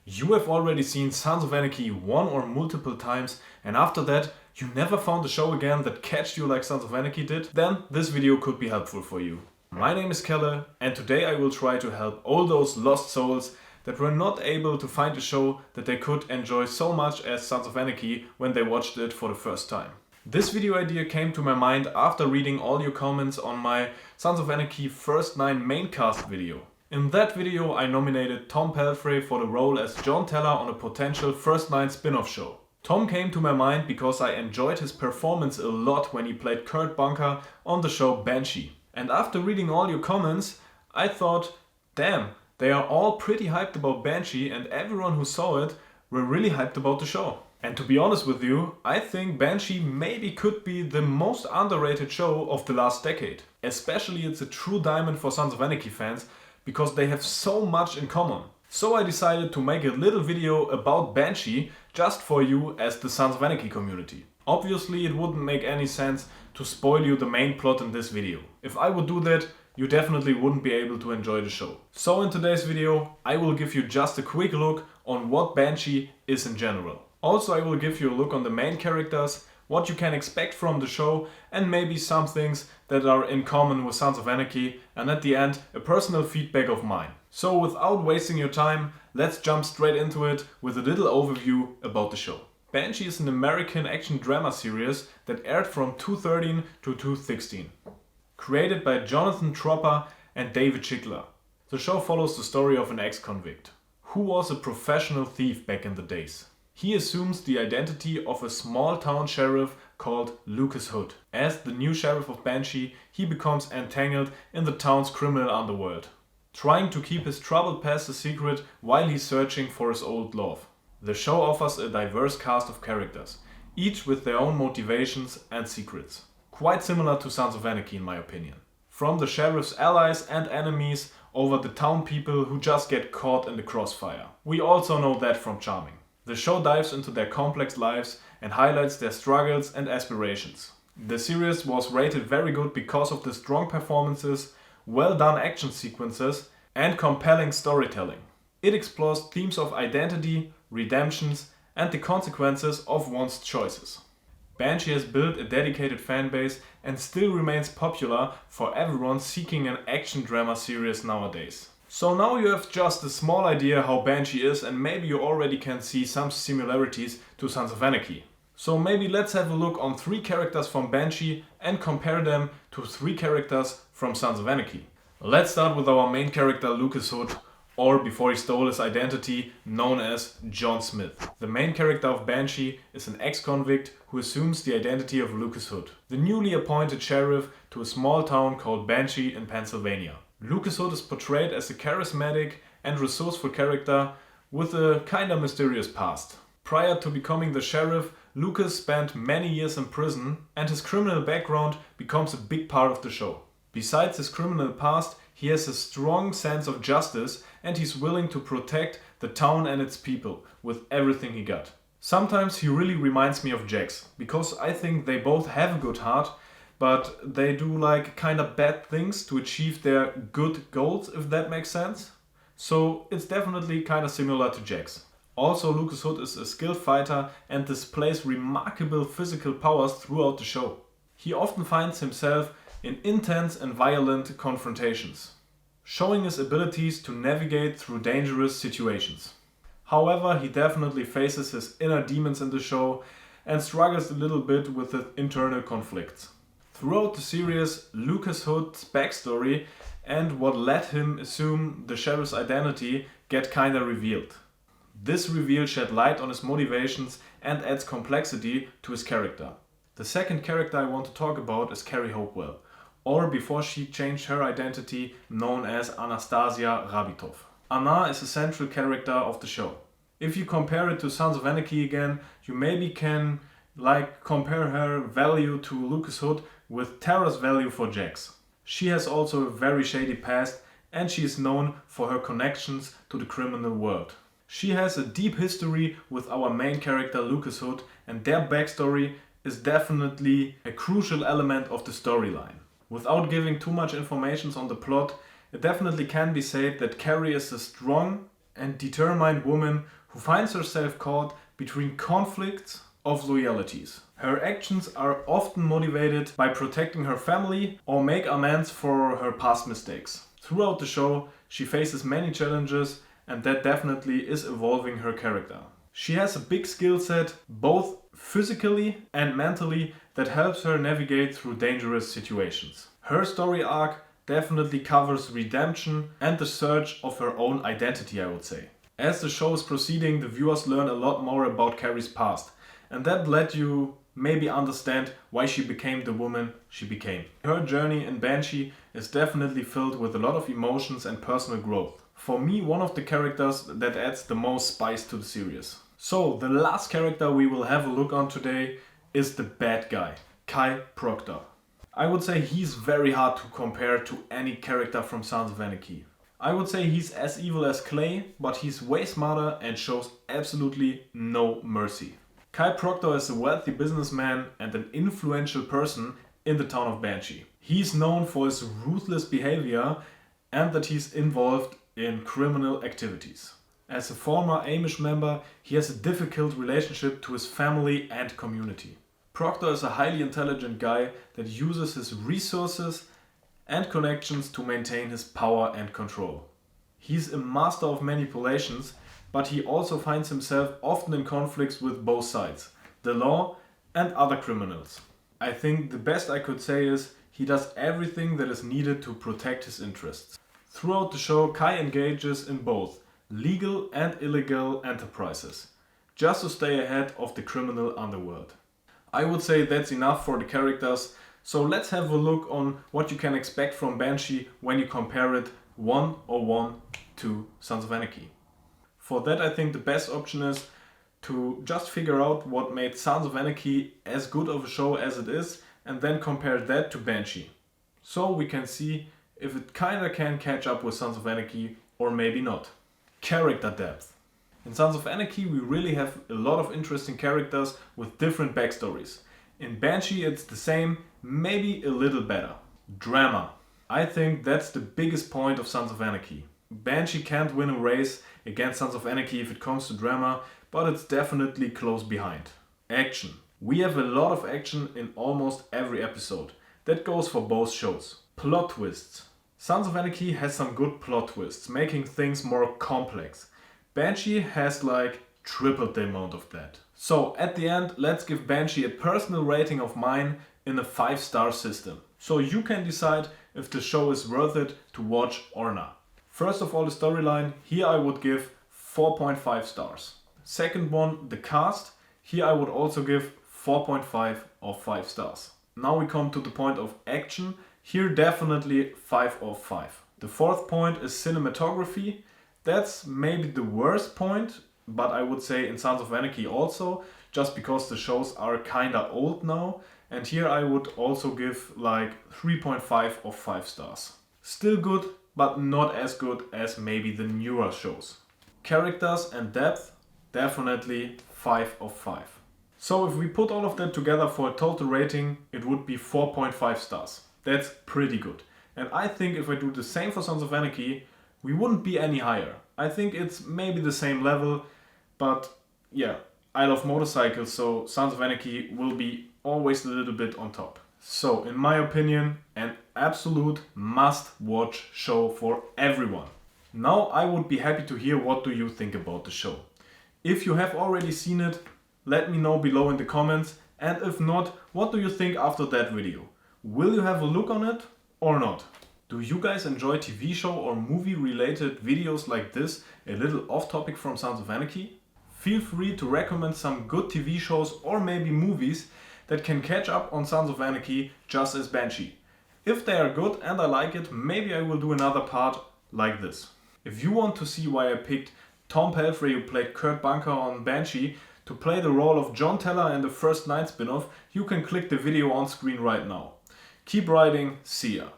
You have already seen Sons of Anarchy one or multiple times, and after that you never found a show again that catched you like Sons of Anarchy did? Then this video could be helpful for you. My name is Kelle, and today I will try to help all those lost souls that were not able to find a show that they could enjoy so much as Sons of Anarchy when they watched it for the first time. This video idea came to my mind after reading all your comments on my Sons of Anarchy First 9 main cast video. In that video I nominated Tom Pelphrey for the role as John Teller on a potential First 9 spin-off show. Tom came to my mind because I enjoyed his performance a lot when he played Kurt Bunker on the show Banshee. And after reading all your comments, I thought, damn, they are all pretty hyped about Banshee and everyone who saw it were really hyped about the show. And to be honest with you, I think Banshee maybe could be the most underrated show of the last decade. Especially it's a true diamond for Sons of Anarchy fans because they have so much in common. So I decided to make a little video about Banshee just for you as the Sons of Anarchy community. Obviously it wouldn't make any sense to spoil you the main plot in this video. If I would do that, you definitely wouldn't be able to enjoy the show. So in today's video, I will give you just a quick look on what Banshee is in general. Also I will give you a look on the main characters, what you can expect from the show, and maybe some things that are in common with Sons of Anarchy, and at the end a personal feedback of mine. So without wasting your time, let's jump straight into it with a little overview about the show. Banshee is an American action drama series that aired from 2013 to 2016. Created by Jonathan Tropper and David Schickler. The show follows the story of an ex-convict who was a professional thief back in the days. He assumes the identity of a small town sheriff called Lucas Hood. As the new sheriff of Banshee, he becomes entangled in the town's criminal underworld, trying to keep his troubled past a secret while he's searching for his old love. The show offers a diverse cast of characters, each with their own motivations and secrets. Quite similar to Sons of Anarchy in my opinion. From the sheriff's allies and enemies over the town people who just get caught in the crossfire. We also know that from Charming. The show dives into their complex lives and highlights their struggles and aspirations. The series was rated very good because of the strong performances, well done action sequences and compelling storytelling. It explores themes of identity, redemptions and the consequences of one's choices. Banshee has built a dedicated fanbase and still remains popular for everyone seeking an action drama series nowadays. So now you have just a small idea how Banshee is and maybe you already can see some similarities to Sons of Anarchy. So maybe let's have a look on 3 characters from Banshee and compare them to 3 characters from Sons of Anarchy. Let's start with our main character Lucas Hood, or before he stole his identity, known as John Smith. The main character of Banshee is an ex-convict who assumes the identity of Lucas Hood, the newly appointed sheriff to a small town called Banshee in Pennsylvania. Lucas Hood is portrayed as a charismatic and resourceful character with a kinda mysterious past. Prior to becoming the sheriff, Lucas spent many years in prison and his criminal background becomes a big part of the show. Besides his criminal past, he has a strong sense of justice and he's willing to protect the town and its people with everything he got. Sometimes he really reminds me of Jax, because I think they both have a good heart, but they do like kinda bad things to achieve their good goals, if that makes sense. So it's definitely kinda similar to Jax. Also, Lucas Hood is a skilled fighter and displays remarkable physical powers throughout the show. He often finds himself in intense and violent confrontations, showing his abilities to navigate through dangerous situations. However, he definitely faces his inner demons in the show and struggles a little bit with his internal conflicts. Throughout the series, Lucas Hood's backstory and what led him assume the sheriff's identity get kinda revealed. This reveal shed light on his motivations and adds complexity to his character. The second character I want to talk about is Carrie Hopewell, or before she changed her identity, known as Anastasia Rabitov. Anna is a central character of the show. If you compare it to Sons of Anarchy again, you maybe can compare her value to Lucas Hood with Tara's value for Jax. She has also a very shady past and she is known for her connections to the criminal world. She has a deep history with our main character Lucas Hood and their backstory is definitely a crucial element of the storyline. Without giving too much information on the plot, it definitely can be said that Carrie is a strong and determined woman who finds herself caught between conflicts of loyalties. Her actions are often motivated by protecting her family or make amends for her past mistakes. Throughout the show, she faces many challenges, and that definitely is evolving her character. She has a big skill set, both physically and mentally, that helps her navigate through dangerous situations. Her story arc definitely covers redemption and the search of her own identity, I would say. As the show is proceeding, the viewers learn a lot more about Carrie's past, and that let you maybe understand why she became the woman she became. Her journey in Banshee is definitely filled with a lot of emotions and personal growth. For me, one of the characters that adds the most spice to the series. So, the last character we will have a look on today is the bad guy, Proctor. I would say he's very hard to compare to any character from Sons of Anarchy. I would say he's as evil as Clay, but he's way smarter and shows absolutely no mercy. Proctor is a wealthy businessman and an influential person in the town of Banshee. He's known for his ruthless behavior and that he's involved in criminal activities. As a former Amish member, he has a difficult relationship to his family and community. Proctor is a highly intelligent guy that uses his resources and connections to maintain his power and control. He's a master of manipulations, but he also finds himself often in conflicts with both sides, the law and other criminals. I think the best I could say is he does everything that is needed to protect his interests. Throughout the show, Kai engages in both legal and illegal enterprises, just to stay ahead of the criminal underworld. I would say that's enough for the characters, so let's have a look on what you can expect from Banshee when you compare it 101 to Sons of Anarchy. For that, I think the best option is to just figure out what made Sons of Anarchy as good of a show as it is, and then compare that to Banshee. So we can see if it kinda can catch up with Sons of Anarchy or maybe not. Character depth. In Sons of Anarchy we really have a lot of interesting characters with different backstories. In Banshee it's the same, maybe a little better. Drama. I think that's the biggest point of Sons of Anarchy. Banshee can't win a race against Sons of Anarchy if it comes to drama, but it's definitely close behind. Action. We have a lot of action in almost every episode. That goes for both shows. Plot twists. Sons of Anarchy has some good plot twists, making things more complex. Banshee has like triple the amount of that. So at the end, let's give Banshee a personal rating of mine in a 5-star system. So you can decide if the show is worth it to watch or not. First of all, the storyline, here I would give 4.5 stars. Second one, the cast, here I would also give 4.5 of 5 stars. Now we come to the point of action, here definitely 5 of 5. The fourth point is cinematography. That's maybe the worst point, but I would say in Sons of Anarchy also, just because the shows are kinda old now. And here I would also give like 3.5 of 5 stars. Still good, but not as good as maybe the newer shows. Characters and depth, definitely 5 of 5. So if we put all of that together for a total rating, it would be 4.5 stars. That's pretty good. And I think if I do the same for Sons of Anarchy, we wouldn't be any higher. I think it's maybe the same level, but yeah, I love motorcycles, so Sons of Anarchy will be always a little bit on top. So, in my opinion, an absolute must-watch show for everyone. Now I would be happy to hear what do you think about the show. If you have already seen it, let me know below in the comments, and if not, what do you think after that video? Will you have a look on it or not? Do you guys enjoy TV show or movie related videos like this, a little off topic from Sons of Anarchy? Feel free to recommend some good TV shows or maybe movies that can catch up on Sons of Anarchy just as Banshee. If they are good and I like it, maybe I will do another part like this. If you want to see why I picked Tom Pelphrey, who played Kurt Bunker on Banshee, to play the role of John Teller in the First Night spin-off, you can click the video on screen right now. Keep riding, see ya.